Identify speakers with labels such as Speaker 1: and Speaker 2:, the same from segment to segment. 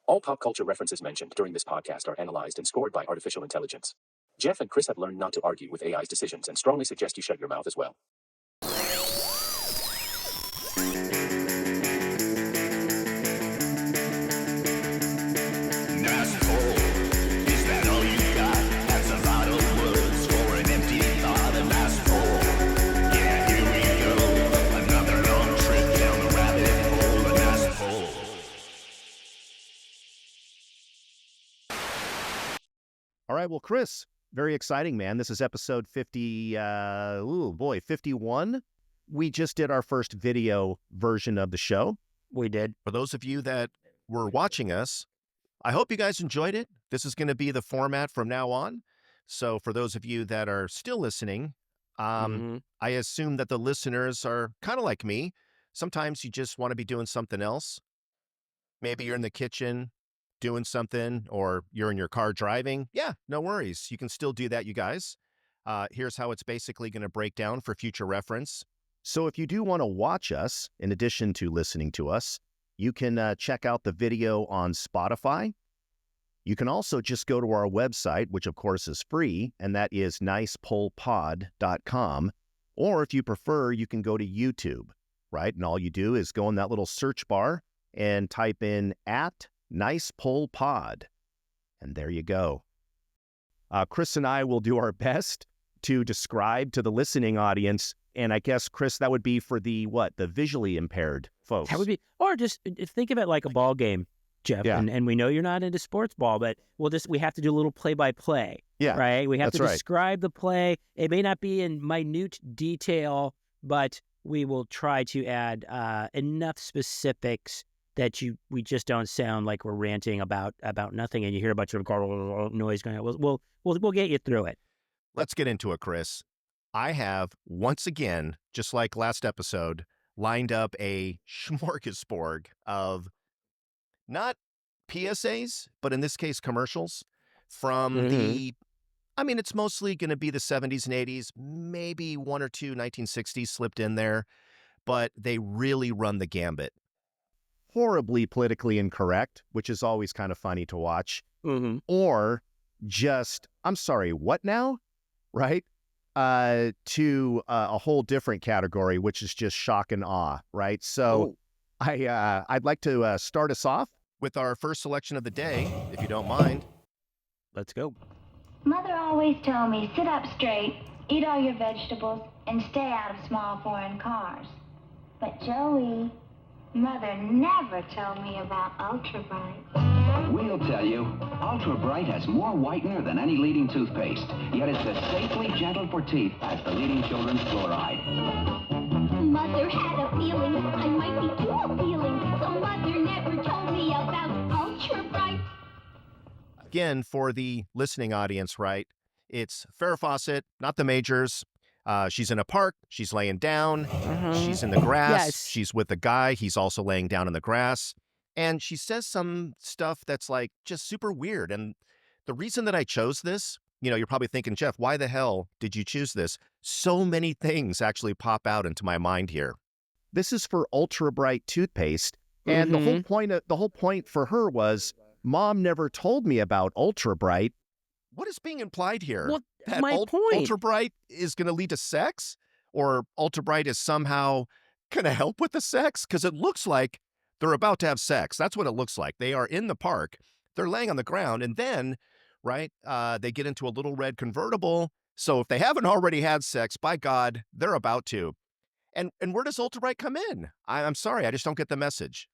Speaker 1: All pop culture references mentioned during this podcast are analyzed and scored by artificial intelligence. Jeff and Chris have learned not to argue with AI's decisions and strongly suggest you shut your mouth as well.
Speaker 2: All right, well, Chris, very exciting, man. This is episode 51. We just did our first video version of the show.
Speaker 3: We did.
Speaker 4: For those of you that were watching us, I hope you guys enjoyed it. This is going to be the format from now on. So for those of you that are still listening, I assume that the listeners are kind of like me. Sometimes you just want to be doing something else. Maybe you're in the kitchen doing something, or you're in your car driving. Yeah, no worries. You can still do that, you guys. Here's how it's basically going to break down for future reference.
Speaker 2: So if you do want to watch us, in addition to listening to us, you can check out the video on Spotify. You can also just go to our website, which of course is free, and that is nicepolpod.com. Or if you prefer, you can go to YouTube, right? And all you do is go in that little search bar and type in @NicePolPod. And there you go. Chris and I will do our best to describe to the listening audience. And I guess, Chris, that would be for the visually impaired folks.
Speaker 3: That would be, or just think of it like a ball game, Jeff.
Speaker 2: Yeah.
Speaker 3: And we know you're not into sports ball, but we have to do a little play-by-play.
Speaker 2: Yeah,
Speaker 3: right? We have to
Speaker 2: that's right.
Speaker 3: describe the play. It may not be in minute detail, but we will try to add enough specifics that we just don't sound like we're ranting about nothing, and you hear a bunch of noise going on. We'll get you through it.
Speaker 4: Let's get into it, Chris. I have, once again, just like last episode, lined up a smorgasbord of not PSAs, but in this case, commercials from it's mostly going to be the 70s and 80s, maybe one or two 1960s slipped in there, but they really run the gambit.
Speaker 2: Horribly politically incorrect, which is always kind of funny to watch, or just, I'm sorry, what now? Right? To a whole different category, which is just shock and awe, right? So I'd like to start us off
Speaker 4: with our first selection of the day, if you don't mind.
Speaker 3: Let's go.
Speaker 5: Mother always told me, sit up straight, eat all your vegetables, and stay out of small foreign cars. But Joey, Mother never told me about Ultra Bright.
Speaker 6: We'll tell you. Ultra Bright has more whitener than any leading toothpaste, yet it's as safely gentle for teeth as the leading children's fluoride.
Speaker 7: Mother had a feeling I might be too appealing, so Mother never told me about Ultra Bright.
Speaker 4: Again, for the listening audience, right? It's Farrah Fawcett, not the majors. She's in a park. She's laying down. She's in the grass.
Speaker 3: Yes.
Speaker 4: She's with a guy. He's also laying down in the grass. And she says some stuff that's like just super weird. And the reason that I chose this, you're probably thinking, Jeff, why the hell did you choose this? So many things actually pop out into my mind here.
Speaker 2: This is for Ultra Bright toothpaste. And the whole point for her was, Mom never told me about Ultra Bright.
Speaker 4: What is being implied here?
Speaker 3: Well,
Speaker 4: that
Speaker 3: my point.
Speaker 4: Ultra Bright is going to lead to sex? Or Ultra Bright is somehow going to help with the sex? Because it looks like they're about to have sex. That's what it looks like. They are in the park. They're laying on the ground. And then, right, they get into a little red convertible. So if they haven't already had sex, by God, they're about to. And where does Ultra Bright come in? I'm sorry. I just don't get the message.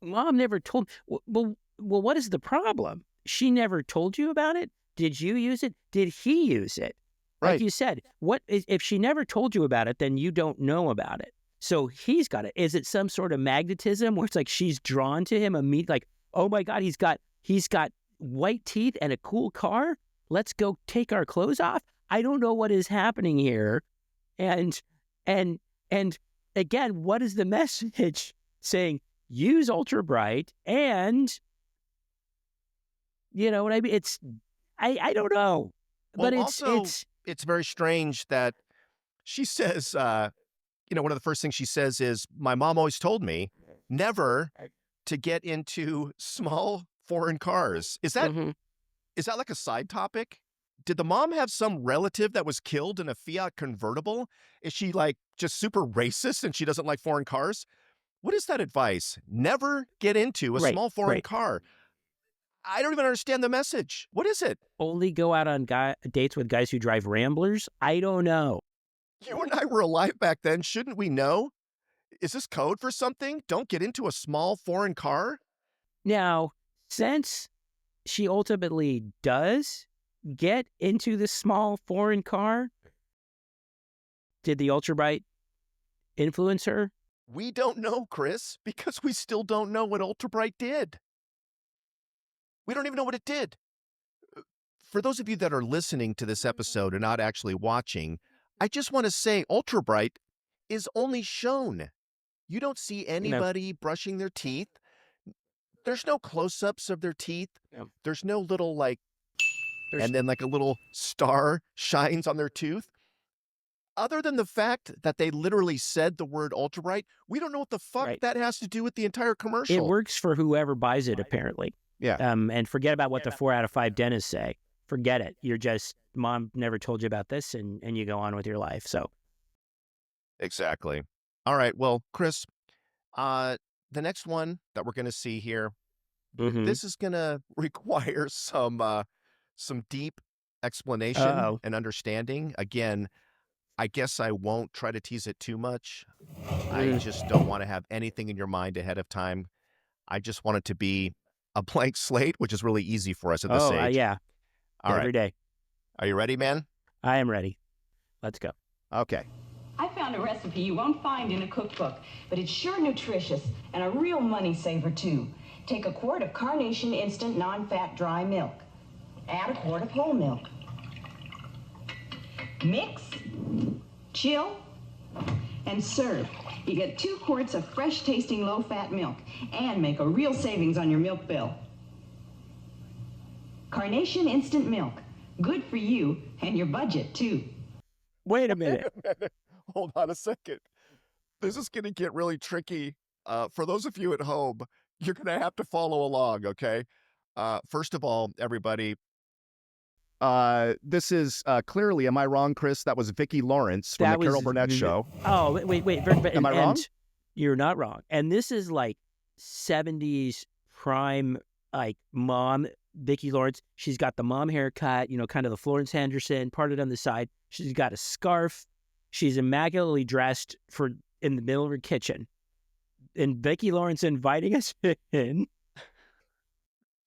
Speaker 3: Mom never told. Well, what is the problem? She never told you about it? Did you use it? Did he use it?
Speaker 2: Right.
Speaker 3: Like you said, if she never told you about it, then you don't know about it. So he's got it. Is it some sort of magnetism where it's like she's drawn to him immediately? Like, oh my God, he's got white teeth and a cool car. Let's go take our clothes off. I don't know what is happening here. And again, what is the message saying? Use Ultra Bright and, you know what I mean? I don't know.
Speaker 4: Well,
Speaker 3: But
Speaker 4: it's very strange that she says, one of the first things she says is, my mom always told me never to get into small foreign cars. Is that like a side topic? Did the mom have some relative that was killed in a Fiat convertible? Is she like just super racist and she doesn't like foreign cars? What is that advice? Never get into a small foreign car. I don't even understand the message. What is it?
Speaker 3: Only go out on dates with guys who drive Ramblers? I don't know.
Speaker 4: You and I were alive back then. Shouldn't we know? Is this code for something? Don't get into a small foreign car?
Speaker 3: Now, since she ultimately does get into the small foreign car, did the ultrabright influence her?
Speaker 4: We don't know, Chris, because we still don't know what ultrabright did. We don't even know what it did. For those of you that are listening to this episode and not actually watching, I just want to say ultrabright is only shown. You don't see anybody brushing their teeth. There's no close-ups of their teeth.
Speaker 3: No.
Speaker 4: There's no little and then like a little star shines on their tooth. Other than the fact that they literally said the word ultrabright, we don't know what the fuck that has to do with the entire commercial.
Speaker 3: It works for whoever buys it, apparently.
Speaker 4: Yeah.
Speaker 3: And forget about what the 4 out of 5 dentists say. Forget it. You're just, mom never told you about this, and you go on with your life. So.
Speaker 4: Exactly. All right. Well, Chris, the next one that we're going to see here, this is going to require some deep explanation and understanding. Again, I guess I won't try to tease it too much. I just don't want to have anything in your mind ahead of time. I just want it to be a blank slate, which is really easy for us at this age.
Speaker 3: Yeah.
Speaker 4: All
Speaker 3: Every day.
Speaker 4: Are you ready, man?
Speaker 3: I am ready. Let's go.
Speaker 4: Okay.
Speaker 8: I found a recipe you won't find in a cookbook, but it's sure nutritious and a real money saver, too. Take a quart of Carnation Instant Non-Fat Dry Milk. Add a quart of whole milk. Mix, chill, and serve. You get 2 quarts of fresh-tasting low-fat milk and make a real savings on your milk bill. Carnation Instant Milk. Good for you and your budget, too.
Speaker 3: Wait a minute.
Speaker 4: Hold on a second. This is going to get really tricky. For those of you at home, you're going to have to follow along, okay? First of all, everybody, this is clearly, am I wrong, Chris? That was Vicki Lawrence from the Carol Burnett show.
Speaker 3: Oh, wait.
Speaker 4: Am I wrong?
Speaker 3: You're not wrong. And this is like 70s prime, like mom, Vicki Lawrence. She's got the mom haircut, kind of the Florence Henderson, parted on the side. She's got a scarf. She's immaculately dressed in the middle of her kitchen. And Vicki Lawrence inviting us in.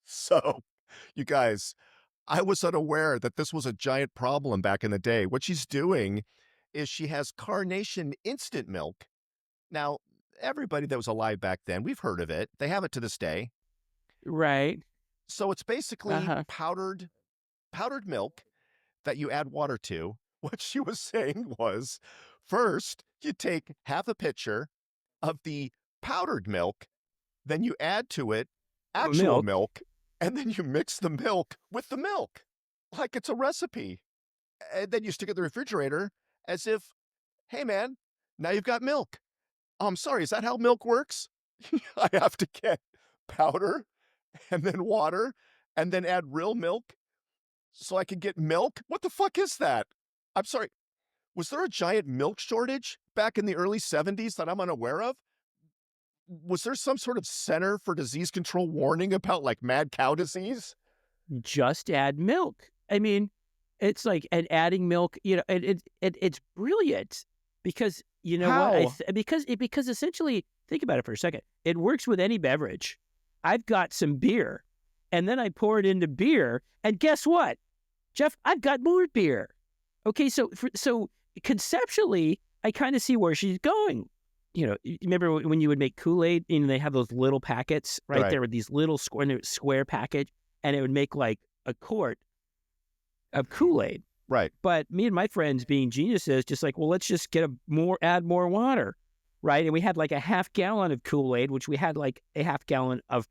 Speaker 4: So, you guys, I was unaware that this was a giant problem back in the day. What she's doing is she has Carnation Instant Milk. Now, everybody that was alive back then, we've heard of it. They have it to this day.
Speaker 3: Right.
Speaker 4: So it's basically powdered milk that you add water to. What she was saying was, first, you take half a pitcher of the powdered milk, then you add to it actual milk, and then you mix the milk with the milk, like it's a recipe. And then you stick it in the refrigerator as if, hey, man, now you've got milk. Oh, I'm sorry, is that how milk works? I have to get powder and then water and then add real milk so I can get milk? What the fuck is that? I'm sorry. Was there a giant milk shortage back in the early 70s that I'm unaware of? Was there some sort of Center for Disease Control warning about like mad cow disease?
Speaker 3: Just add milk. I mean, it's like, and adding milk, it's brilliant because you know what? Because essentially, think about it for a second. It works with any beverage. I've got some beer, and then I pour it into beer, and guess what, Jeff? I've got more beer. Okay, so conceptually, I kind of see where she's going. You remember when you would make Kool-Aid, they have those little packets, right? There were these little square package, and it would make like a quart of Kool-Aid.
Speaker 4: Right.
Speaker 3: But me and my friends, being geniuses, just like, well, let's just add more water, right? And we had like a half gallon of Kool-Aid, which we had like a half gallon of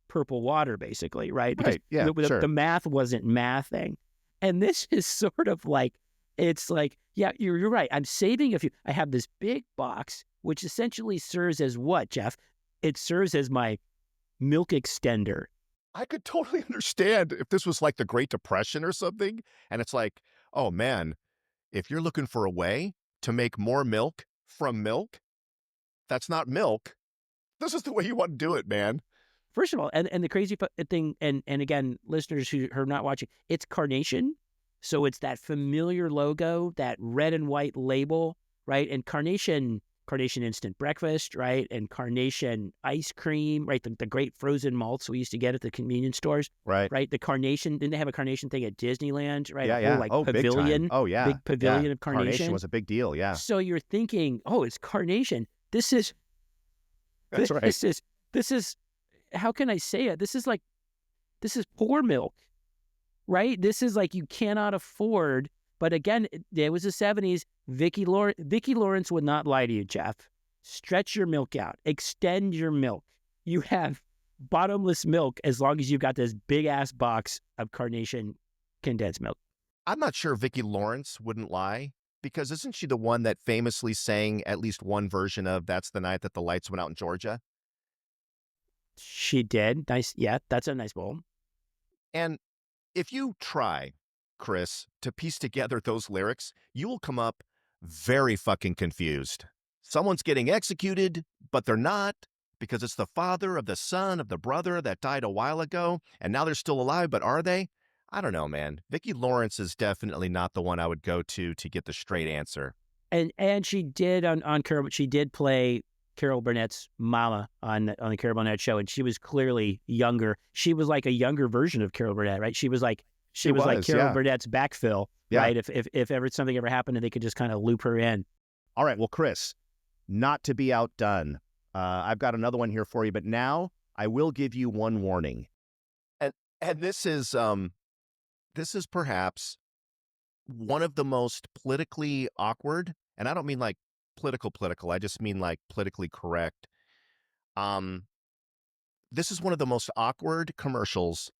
Speaker 3: purple water, basically, right? Because the math wasn't mathing. And this is sort of like, it's like, yeah, you're right. I'm saving a few. I have this big box, which essentially serves as what, Jeff? It serves as my milk extender.
Speaker 4: I could totally understand if this was like the Great Depression or something. And it's like, oh man, if you're looking for a way to make more milk from milk, that's not milk. This is the way you want to do it, man.
Speaker 3: First of all, and the crazy thing, and again, listeners who are not watching, it's Carnation. So it's that familiar logo, that red and white label, right? And Carnation instant breakfast, right? And Carnation ice cream, right? The great frozen malts we used to get at the convenience stores,
Speaker 2: Right.
Speaker 3: right? The Carnation, didn't they have a Carnation thing at Disneyland, right?
Speaker 2: Yeah,
Speaker 3: A
Speaker 2: yeah.
Speaker 3: whole, like,
Speaker 2: Big
Speaker 3: pavilion.
Speaker 2: time. Oh, yeah.
Speaker 3: Big pavilion of Carnation.
Speaker 2: Carnation was a big deal, yeah.
Speaker 3: So you're thinking, oh, it's Carnation. This is,
Speaker 2: That's right.
Speaker 3: This is, how can I say it? This is poor milk, right? This is like, you cannot afford. But again, it was the 70s. Vicki Lawrence would not lie to you, Jeff. Stretch your milk out. Extend your milk. You have bottomless milk as long as you've got this big-ass box of Carnation condensed milk.
Speaker 4: I'm not sure Vicki Lawrence wouldn't lie, because isn't she the one that famously sang at least one version of That's the Night That the Lights Went Out in Georgia?
Speaker 3: She did. Nice. Yeah, that's a nice bowl.
Speaker 4: And if you try, Chris, to piece together those lyrics, you will come up very fucking confused. Someone's getting executed, but they're not, because it's the father of the son of the brother that died a while ago, and now they're still alive, but are they? I don't know, man. Vicki Lawrence is definitely not the one I would go to get the straight answer.
Speaker 3: And she did on Carol, she did play Carol Burnett's mama on the Carol Burnett show, and she was clearly younger. She was like a younger version of Carol Burnett, right? She was like Carol
Speaker 2: yeah.
Speaker 3: Burnett's backfill,
Speaker 2: Yeah.
Speaker 3: right? If ever something ever happened, and they could just kind of loop her in.
Speaker 2: All right, well, Chris, not to be outdone, I've got another one here for you, but now I will give you one warning.
Speaker 4: And this is perhaps one of the most politically awkward, and I don't mean like political, I just mean like politically correct. This is one of the most awkward commercials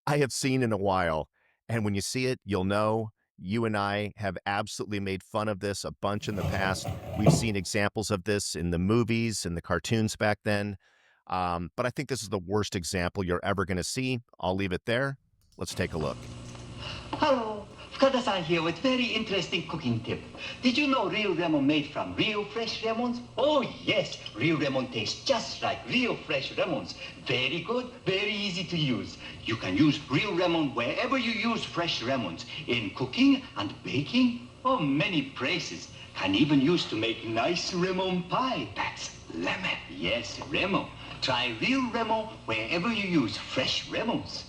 Speaker 4: I have seen in a while. And when you see it, you'll know. You and I have absolutely made fun of this a bunch in the past. We've seen examples of this in the movies and the cartoons back then. But I think this is the worst example you're ever going to see. I'll leave it there. Let's take a look.
Speaker 9: Hello, Fukada-san here with very interesting cooking tip. Did you know real Remon made from real fresh Remons? Oh yes, real Remon tastes just like real fresh Remons. Very good, very easy to use. You can use real Remon wherever you use fresh Remons. In cooking and baking, or many places. Can even use to make nice Remon pie. That's lemon. Yes, Remon. Try real Remon wherever you use fresh Remons.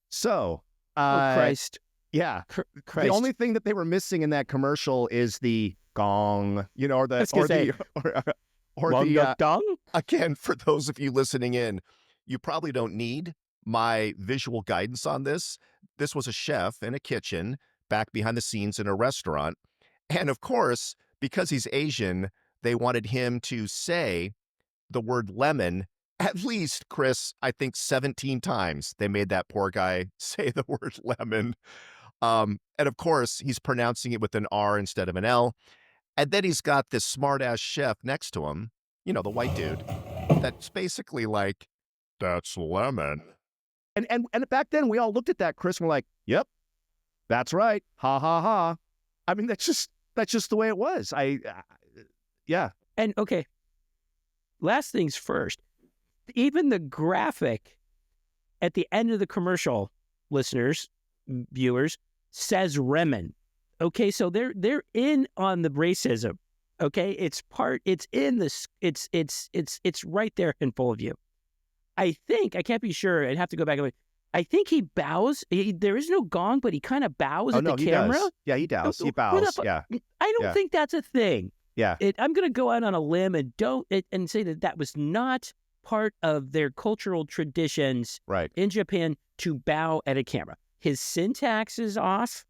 Speaker 2: So,
Speaker 3: Oh, Christ.
Speaker 2: Yeah.
Speaker 3: Christ.
Speaker 2: The only thing that they were missing in that commercial is the gong, or the,
Speaker 3: dong?
Speaker 4: Again, for those of you listening in, you probably don't need my visual guidance on this. This was a chef in a kitchen back behind the scenes in a restaurant. And of course, because he's Asian, they wanted him to say the word lemon at least, Chris, I think 17 times they made that poor guy say the word lemon. And of course, he's pronouncing it with an R instead of an L. And then he's got this smart-ass chef next to him, the white dude, that's basically like, that's lemon.
Speaker 2: And back then, we all looked at that, Chris, and we're like, yep, that's right. Ha, ha, ha. I mean, that's just the way it was. Yeah.
Speaker 3: And okay, last things first. Even the graphic at the end of the commercial, listeners, viewers, says Remon. Okay, so they're in on the racism. Okay, it's in this. It's right there in full view. I can't be sure. I'd have to go back and look. I think he bows. There is no gong, but he kind of bows at the camera.
Speaker 2: Does. Yeah, he bows. He bows. Yeah.
Speaker 3: I don't think that's a thing.
Speaker 2: Yeah.
Speaker 3: I'm going to go out on a limb and say that was not part of their cultural traditions in Japan to bow at a camera. His syntax is off,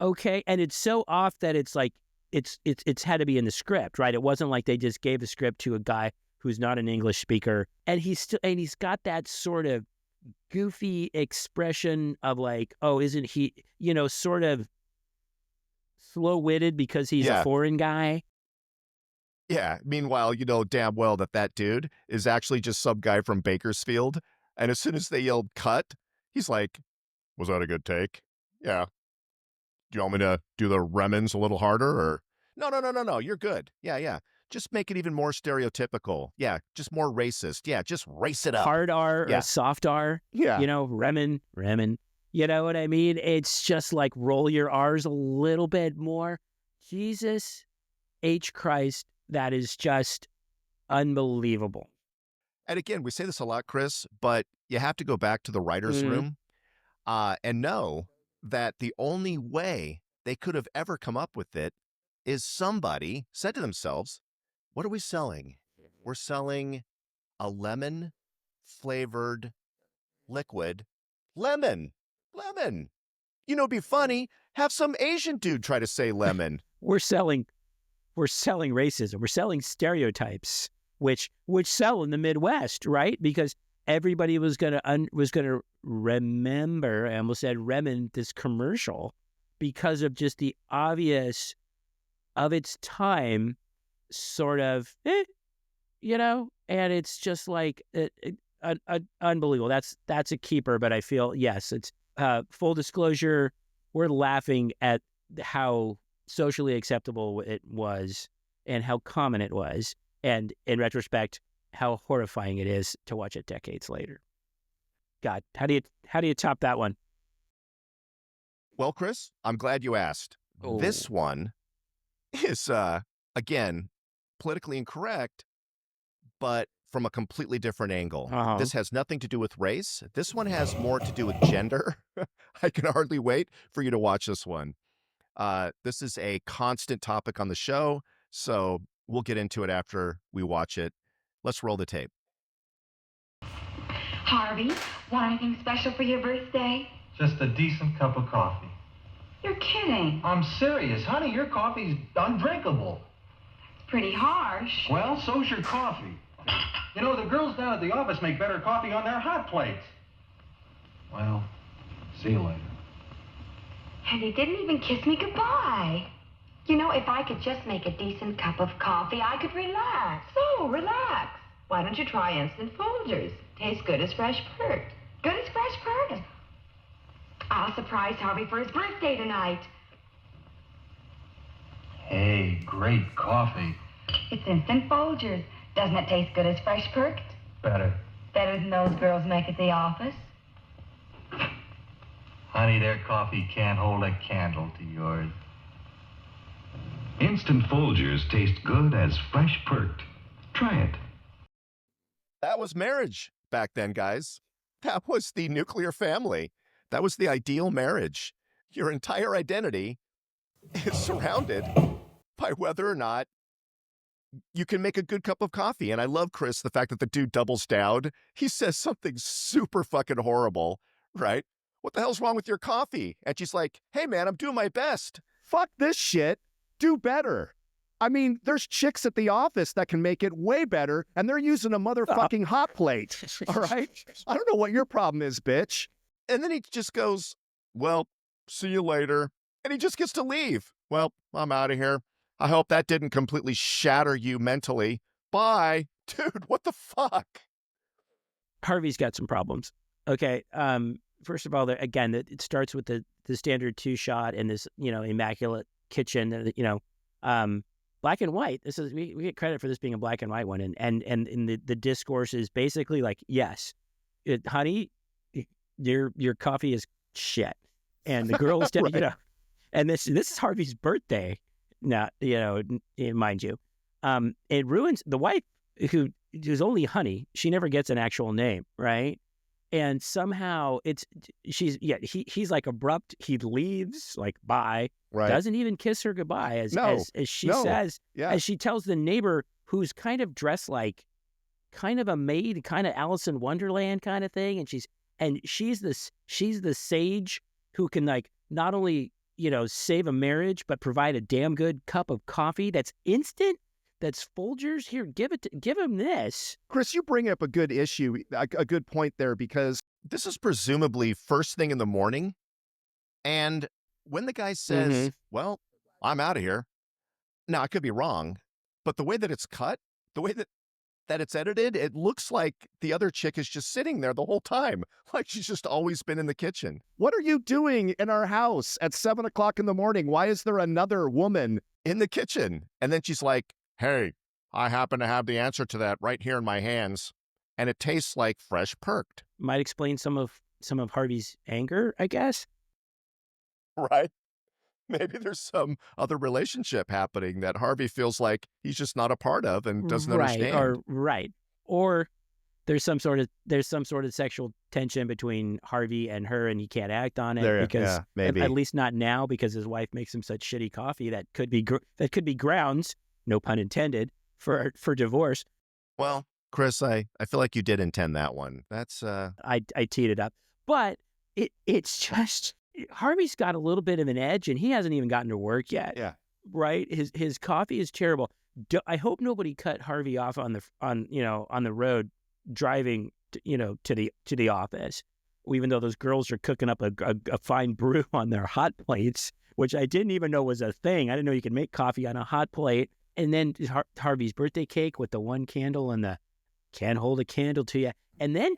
Speaker 3: okay, and it's so off that it's like it's had to be in the script, right? It wasn't like they just gave the script to a guy who's not an English speaker, and he's got that sort of goofy expression of like, oh, isn't he, sort of slow-witted because he's a foreign guy.
Speaker 4: Yeah. Meanwhile, you know damn well that dude is actually just some guy from Bakersfield. And as soon as they yelled cut, he's like, was that a good take? Yeah. Do you want me to do the Remons a little harder or? No. You're good. Yeah. Just make it even more stereotypical. Yeah. Just more racist. Yeah. Just race it up.
Speaker 3: Hard R or soft R.
Speaker 4: Yeah.
Speaker 3: You know, Remon. You know what I mean? It's just like roll your R's a little bit more. Jesus H. Christ, that is just unbelievable.
Speaker 4: And again, we say this a lot, Chris, but you have to go back to the writer's room and know that the only way they could have ever come up with it is somebody said to themselves, what are we selling? We're selling a lemon-flavored liquid. Lemon. You know, it'd be funny. Have some Asian dude try to say lemon.
Speaker 3: We're selling racism. We're selling stereotypes, which sell in the Midwest, right? Because everybody was gonna remember. I almost said Remon, this commercial, because of just the obvious of its time, sort of, you know. And it's just like unbelievable. That's a keeper. But I feel yes, it's full disclosure. We're laughing at how socially acceptable it was and how common it was, and in retrospect, how horrifying it is to watch it decades later. God, how do you top that one?
Speaker 4: Well, Chris, I'm glad you asked.
Speaker 3: Oh.
Speaker 4: This one is again politically incorrect, but from a completely different angle. This has nothing to do with race. This one has more to do with gender. I can hardly wait for you to watch this one. This is a constant topic on the show, so we'll get into it after we watch it. Let's roll the tape.
Speaker 5: Harvey, want anything special for your birthday?
Speaker 10: Just a decent cup of coffee.
Speaker 5: You're kidding.
Speaker 10: I'm serious. Honey, your coffee's undrinkable.
Speaker 5: It's pretty harsh.
Speaker 10: Well, so's your coffee. You know, the girls down at the office make better coffee on their hot plates. Well, see you later.
Speaker 5: And he didn't even kiss me goodbye. You know, if I could just make a decent cup of coffee, I could relax. So, relax. Why don't you try Instant Folgers? Tastes good as fresh perked. Good as fresh perked. I'll surprise Harvey for his birthday tonight.
Speaker 10: Hey, great coffee.
Speaker 5: It's Instant Folgers. Doesn't it taste good as fresh perked?
Speaker 10: Better.
Speaker 5: Better than those girls make at the office?
Speaker 10: Honey, their coffee can't hold a candle to yours.
Speaker 6: Instant Folgers taste good as fresh perked. Try it.
Speaker 4: That was marriage back then, guys. That was the nuclear family. That was the ideal marriage. Your entire identity is surrounded by whether or not you can make a good cup of coffee. And I love, Chris, the fact that the dude doubles down. He says something super fucking horrible, right? What the hell's wrong with your coffee? And she's like, hey, man, I'm doing my best.
Speaker 2: Fuck this shit. Do better. I mean, there's chicks at the office that can make it way better, and they're using a motherfucking hot plate. All right? I don't know what your problem is, bitch.
Speaker 4: And then he just goes, well, see you later. And he just gets to leave. Well, I'm out of here. I hope that didn't completely shatter you mentally. Bye. Dude, what the fuck?
Speaker 3: Harvey's got some problems. Okay. First of all, again, it starts with the standard 2-shot and this, you know, immaculate kitchen, you know, black and white. This is, we get credit for this being a black and white one. And the discourse is basically like, yes, honey, your coffee is shit. And the girls, right. You know, and this is Harvey's birthday. Now, you know, mind you, it ruins the wife who's only honey. She never gets an actual name, right? And somehow he's like abrupt. He leaves like bye, right. Doesn't even kiss her goodbye as she says, as she tells the neighbor who's kind of dressed like kind of a maid, kind of Alice in Wonderland kind of thing. And she's the sage who can like not only, you know, save a marriage, but provide a damn good cup of coffee that's instant. That's Folgers. Here, give him this.
Speaker 4: Chris, you bring up a good issue, a good point there, because this is presumably first thing in the morning. And when the guy says, well, I'm out of here. Now, I could be wrong, But the way that it's cut, the way that it's edited, it looks like the other chick is just sitting there the whole time. Like she's just always been in the kitchen.
Speaker 2: What are you doing in our house at 7 o'clock in the morning? Why is there another woman
Speaker 4: in the kitchen? And then she's like, hey, I happen to have the answer to that right here in my hands. And it tastes like fresh perked.
Speaker 3: Might explain some of Harvey's anger, I guess.
Speaker 4: Right? Maybe there's some other relationship happening that Harvey feels like he's just not a part of and doesn't understand.
Speaker 3: Or there's some sort of sexual tension between Harvey and her, and he can't act on it because
Speaker 2: maybe.
Speaker 3: At least not now, because his wife makes him such shitty coffee that could be grounds, no pun intended, for divorce.
Speaker 4: Well, Chris, I feel like you did intend that one. That's
Speaker 3: I teed it up, but it's just Harvey's got a little bit of an edge, and he hasn't even gotten to work yet.
Speaker 2: Yeah,
Speaker 3: right. His coffee is terrible. I hope nobody cut Harvey off on the road driving to the office, even though those girls are cooking up a fine brew on their hot plates, which I didn't even know was a thing. I didn't know you could make coffee on a hot plate. And then Harvey's birthday cake with the one candle and the can't hold a candle to you. And then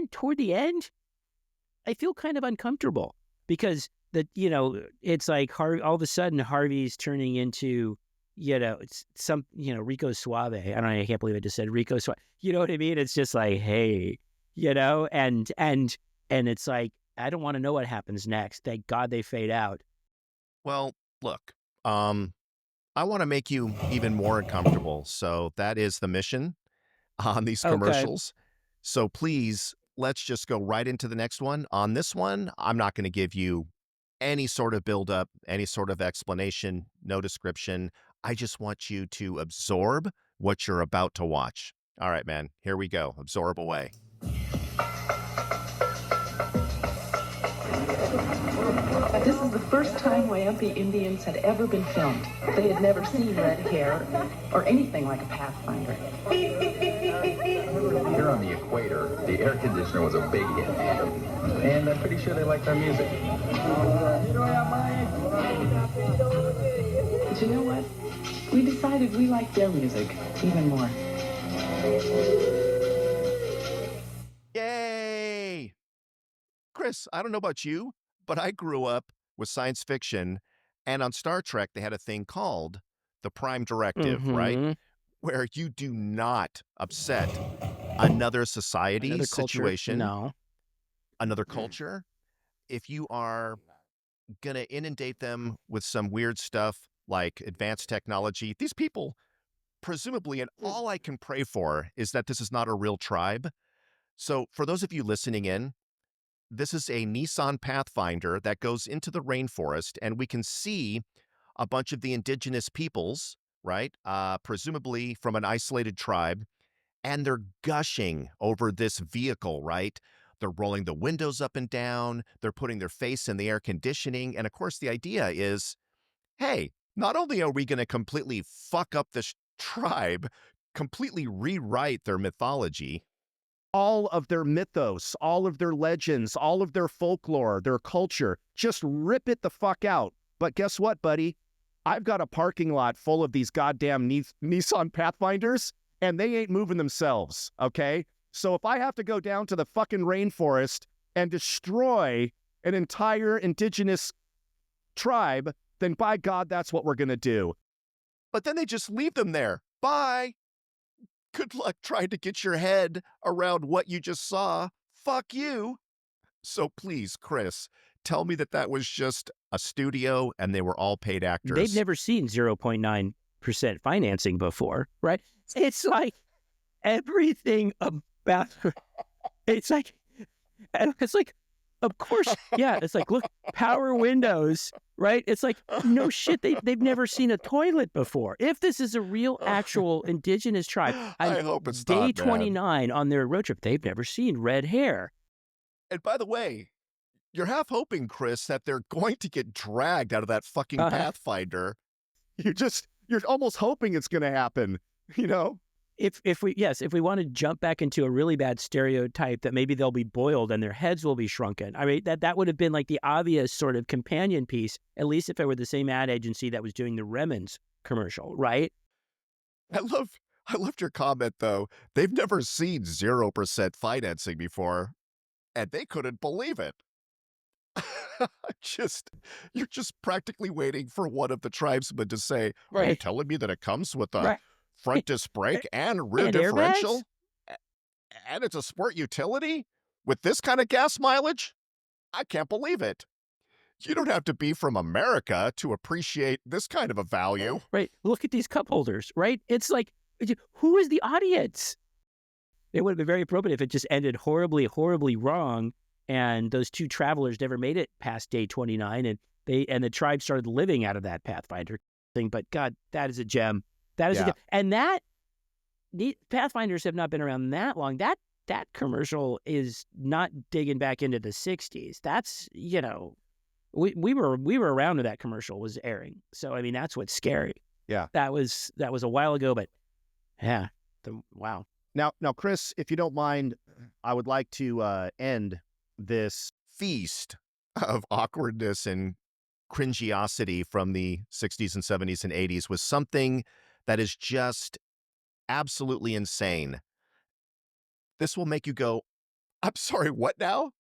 Speaker 3: toward the end, I feel kind of uncomfortable because it's like all of a sudden Harvey's turning into, it's some, Rico Suave. I don't know. I can't believe I just said Rico Suave. You know what I mean? It's just like, hey, and it's like, I don't want to know what happens next. Thank God they fade out.
Speaker 4: Well, look, I want to make you even more uncomfortable. So that is the mission on these commercials. Okay. So please, let's just go right into the next one. On this one, I'm not going to give you any sort of build-up, any sort of explanation, no description. I just want you to absorb what you're about to watch. All right, man, here we go. Absorb away.
Speaker 11: This is the first time Wayampi Indians had ever been filmed. They had never seen red hair or anything like a pathfinder.
Speaker 12: Here on the equator, the air conditioner was a big hit. And I'm pretty sure they liked our music.
Speaker 11: But you know what? We decided we liked their music even more.
Speaker 4: Yay! Chris, I don't know about you, but I grew up with science fiction, and on Star Trek, they had a thing called the Prime Directive, right? Where you do not upset another society, situation, another culture. If you are going to inundate them with some weird stuff like advanced technology, these people, presumably, and all I can pray for is that this is not a real tribe. So for those of you listening in, this is a Nissan Pathfinder that goes into the rainforest, and we can see a bunch of the indigenous peoples, right? Presumably from an isolated tribe, and they're gushing over this vehicle, right? They're rolling the windows up and down. They're putting their face in the air conditioning. And of course, the idea is, hey, not only are we going to completely fuck up this tribe, completely rewrite their mythology,
Speaker 2: all of their mythos, all of their legends, all of their folklore, their culture, just rip it the fuck out. But guess what, buddy? I've got a parking lot full of these goddamn Nissan Pathfinders, and they ain't moving themselves, okay? So if I have to go down to the fucking rainforest and destroy an entire indigenous tribe, then by God, that's what we're going to do.
Speaker 4: But then they just leave them there. Bye. Good luck trying to get your head around what you just saw. Fuck you. So please, Chris, tell me that was just a studio and they were all paid actors.
Speaker 3: They've never seen 0.9% financing before, right? It's like everything about it's like, of course, yeah. It's like, look, power windows, right? It's like, no shit. They've never seen a toilet before. If this is a real, actual indigenous tribe,
Speaker 4: I hope it's
Speaker 3: day
Speaker 4: not,
Speaker 3: 29 on their road trip, they've never seen red hair.
Speaker 4: And by the way, you're half hoping, Chris, that they're going to get dragged out of that fucking Pathfinder.
Speaker 2: You're almost hoping it's going to happen, you know?
Speaker 3: If we want to jump back into a really bad stereotype that maybe they'll be boiled and their heads will be shrunken. I mean, that would have been like the obvious sort of companion piece, at least if it were the same ad agency that was doing the Remons commercial, right?
Speaker 4: I loved your comment though. They've never seen 0% financing before, and they couldn't believe it. just You're just practically waiting for one of the tribesmen to say, "Are you
Speaker 3: Right.
Speaker 4: telling me that it comes with a
Speaker 3: Right.
Speaker 4: front disc brake and rear
Speaker 3: And
Speaker 4: differential?
Speaker 3: airbags?
Speaker 4: And it's a sport utility with this kind of gas mileage? I can't believe it. You don't have to be from America to appreciate this kind of a value."
Speaker 3: Right. Look at these cup holders, right? It's like, who is the audience? It would have been very appropriate if it just ended horribly, horribly wrong, and those two travelers never made it past day 29, and the tribe started living out of that Pathfinder thing. But God, that is a gem. That is a gem. And the Pathfinders have not been around that long. That commercial is not digging back into the 60s. That's, we were around when that commercial was airing. So I mean, that's what's scary.
Speaker 2: Yeah.
Speaker 3: That was a while ago, but yeah, wow.
Speaker 2: Now, Chris, if you don't mind, I would like to end this
Speaker 4: feast of awkwardness and cringiosity from the 60s and 70s and 80s with something that is just absolutely insane. This will make you go, "I'm sorry, what now?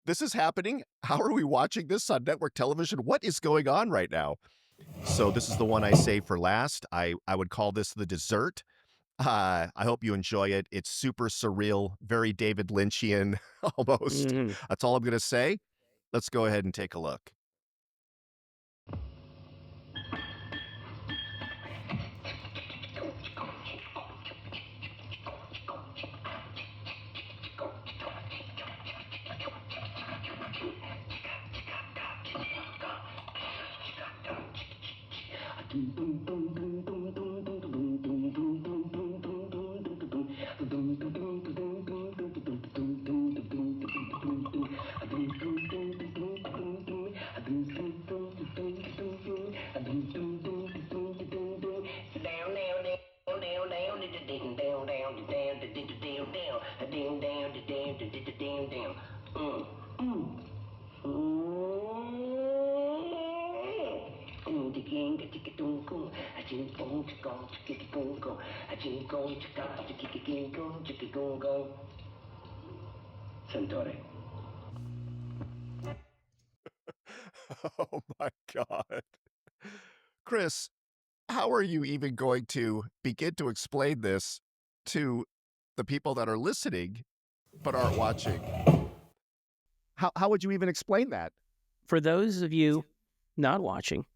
Speaker 4: This is happening? How are we watching this on network television? What is going on right now?" So this is the one I saved for last. I would call this the dessert. I hope you enjoy it. It's super surreal, very David Lynchian almost. That's all I'm going to say. Let's go ahead and take a look. Oh my God. Chris, how are you even going to begin to explain this to the people that are listening but aren't watching?
Speaker 2: How would you even explain that?
Speaker 3: For those of you not watching,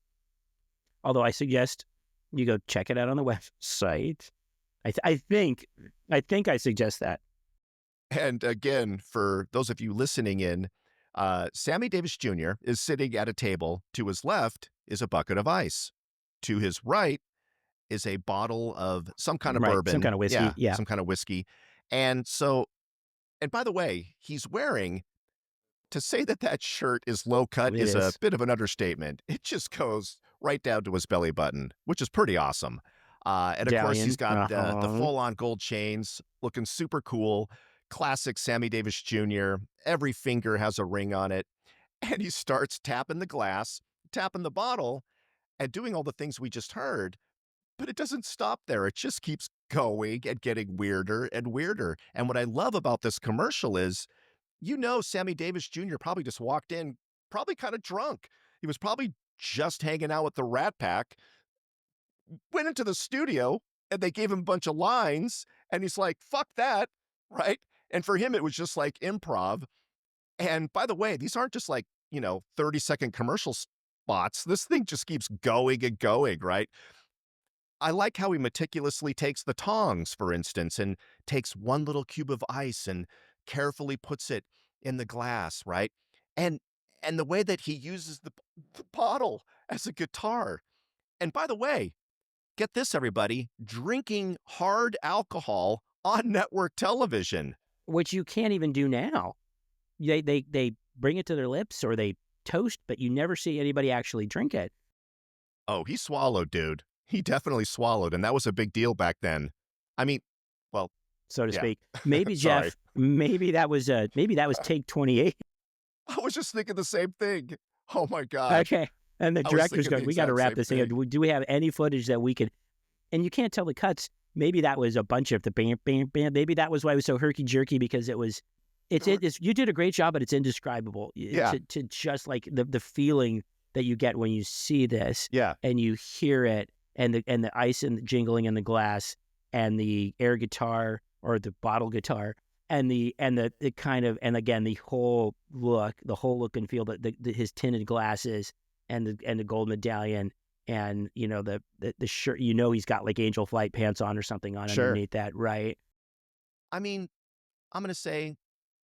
Speaker 3: although I suggest you go check it out on the website. I think I suggest that.
Speaker 4: And again, for those of you listening in, Sammy Davis Jr. is sitting at a table. To his left is a bucket of ice. To his right is a bottle of some kind of bourbon.
Speaker 3: Some kind of whiskey. Yeah.
Speaker 4: Some kind of whiskey. And by the way, he's wearing, to say that shirt is low cut is a bit of an understatement. It just goes right down to his belly button, which is pretty awesome. And of course, he's got the full-on gold chains, looking super cool. Classic Sammy Davis Jr. Every finger has a ring on it. And he starts tapping the glass, tapping the bottle, and doing all the things we just heard. But it doesn't stop there. It just keeps going and getting weirder and weirder. And what I love about this commercial is, Sammy Davis Jr. probably just walked in, probably kind of drunk. He was probably just hanging out with the Rat Pack, went into the studio, and they gave him a bunch of lines, and he's like, "Fuck that," right? And for him, it was just like improv. And by the way, these aren't just like, 30-second commercial spots. This thing just keeps going and going, right? I like how he meticulously takes the tongs, for instance, and takes one little cube of ice and carefully puts it in the glass, right? And the way that he uses the bottle as a guitar. And by the way, get this, everybody, drinking hard alcohol on network television.
Speaker 3: Which you can't even do now. They bring it to their lips or they toast, but you never see anybody actually drink it.
Speaker 4: Oh, he swallowed, dude. He definitely swallowed, and that was a big deal back then. I mean, well,
Speaker 3: so to speak. Maybe Jeff, maybe that was take 28.
Speaker 4: I was just thinking the same thing. Oh my God.
Speaker 3: Okay. And the director's going, "We got to wrap this thing up. Do we have any footage that we could and you can't tell the cuts. Maybe that was a bunch of the bam, bam, bam. Maybe that was why it was so herky jerky, because it's you did a great job, but it's indescribable. To just like the feeling that you get when you see this, and you hear it, and the ice and the jingling in the glass, and the air guitar or the bottle guitar, and the kind of, and again the whole look and feel, that his tinted glasses and the gold medallion, and the shirt, he's got like angel flight pants on or something on underneath that, right?
Speaker 4: I mean, I'm going to say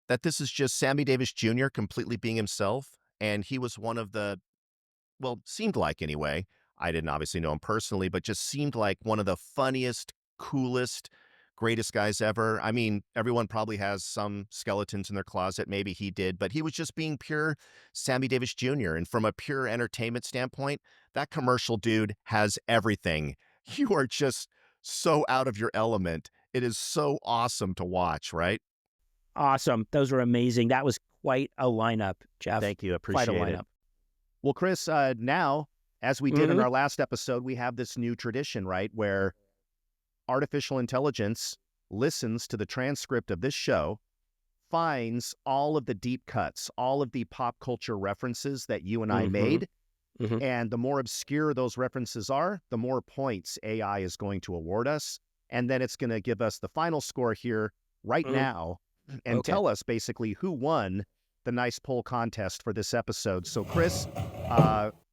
Speaker 4: that this is just Sammy Davis Jr. completely being himself, and he was one of the, well, seemed like anyway, I didn't obviously know him personally, but just seemed like one of the funniest, coolest, greatest guys ever. I mean, everyone probably has some skeletons in their closet. Maybe he did, but he was just being pure Sammy Davis Jr. And from a pure entertainment standpoint, that commercial dude has everything. You are just so out of your element. It is so awesome to watch, right?
Speaker 3: Awesome. Those were amazing. That was quite a lineup, Jeff.
Speaker 2: Thank you. Appreciate
Speaker 3: quite a lineup.
Speaker 2: it. Well, Chris, now, as we did in our last episode, we have this new tradition, right, where artificial intelligence listens to the transcript of this show, finds all of the deep cuts, all of the pop culture references that you and I made, and the more obscure those references are, the more points AI is going to award us, and then it's going to give us the final score here right now, and tell us basically who won the Nice Poll contest for this episode. So, Chris,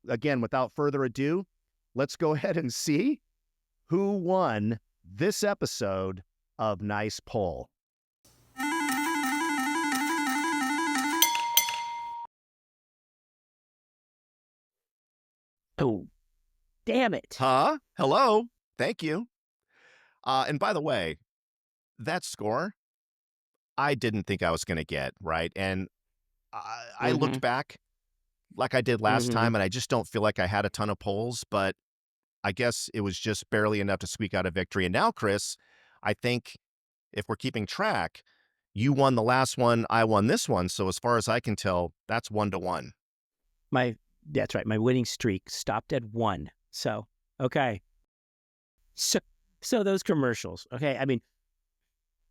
Speaker 2: again, without further ado, let's go ahead and see who won this episode of Nice Poll.
Speaker 3: Oh, damn it.
Speaker 4: Huh? Hello? Thank you. And by the way, that score, I didn't think I was going to get, right? And I looked back like I did last time, and I just don't feel like I had a ton of polls, but I guess it was just barely enough to squeak out a victory. And now, Chris, I think if we're keeping track, you won the last one, I won this one. So as far as I can tell, that's 1-1.
Speaker 3: That's right. My winning streak stopped at 1. So, okay. So those commercials, okay. I mean,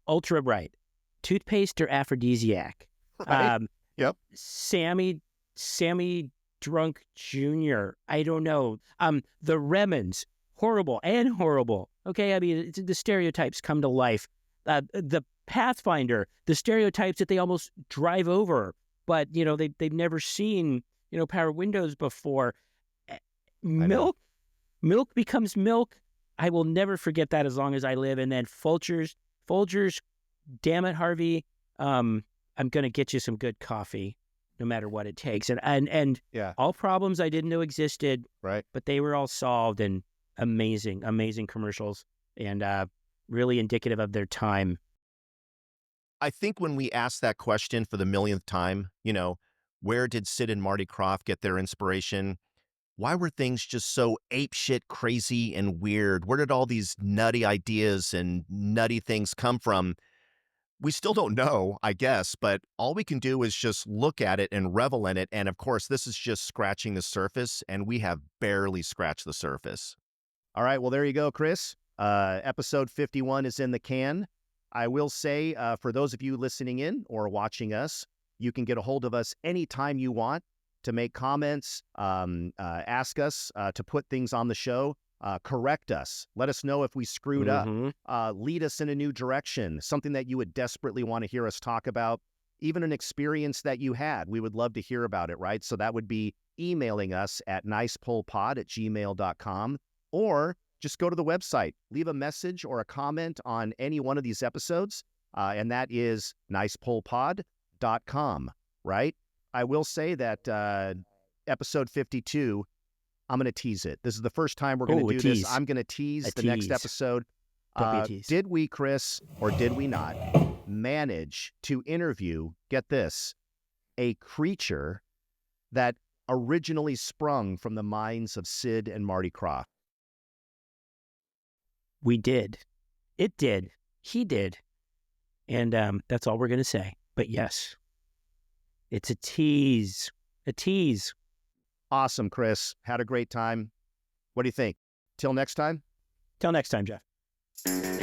Speaker 3: Ultra Bright, Toothpaste or Aphrodisiac.
Speaker 4: Right. Yep.
Speaker 3: Sammy Drunk Jr. I don't know. The Remons, horrible. Okay, I mean, the stereotypes come to life. The Pathfinder, the stereotypes that they almost drive over, but they've never seen power windows before. Milk becomes milk. I will never forget that as long as I live. And then Folgers, damn it, Harvey. I'm gonna get you some good coffee, no matter what it takes. And all problems I didn't know existed,
Speaker 2: right?
Speaker 3: But they were all solved, and amazing commercials, and really indicative of their time.
Speaker 4: I think when we asked that question for the millionth time, where did Sid and Marty Krofft get their inspiration? Why were things just so apeshit crazy and weird? Where did all these nutty ideas and nutty things come from? We still don't know, I guess, but all we can do is just look at it and revel in it. And of course, this is just scratching the surface, and we have barely scratched the surface.
Speaker 2: All right, well, there you go, Chris. Episode 51 is in the can. I will say, for those of you listening in or watching us, you can get a hold of us anytime you want to make comments, ask us to put things on the show. Correct us. Let us know if we screwed up. Lead us in a new direction, something that you would desperately want to hear us talk about, even an experience that you had. We would love to hear about it, right? So that would be emailing us at nicepollpod@gmail.com, or just go to the website, leave a message or a comment on any one of these episodes, and that is nicepollpod.com, right? I will say that episode 52, I'm going to tease it. This is the first time we're going to do this. I'm going to tease the next episode. Did we, Chris, or did we not manage to interview, get this, a creature that originally sprung from the minds of Sid and Marty Krofft?
Speaker 3: We did. It did. He did. And that's all we're going to say. But yes, it's a tease. A tease.
Speaker 2: Awesome, Chris. Had a great time. What do you think? Till next time?
Speaker 3: Till next time, Jeff.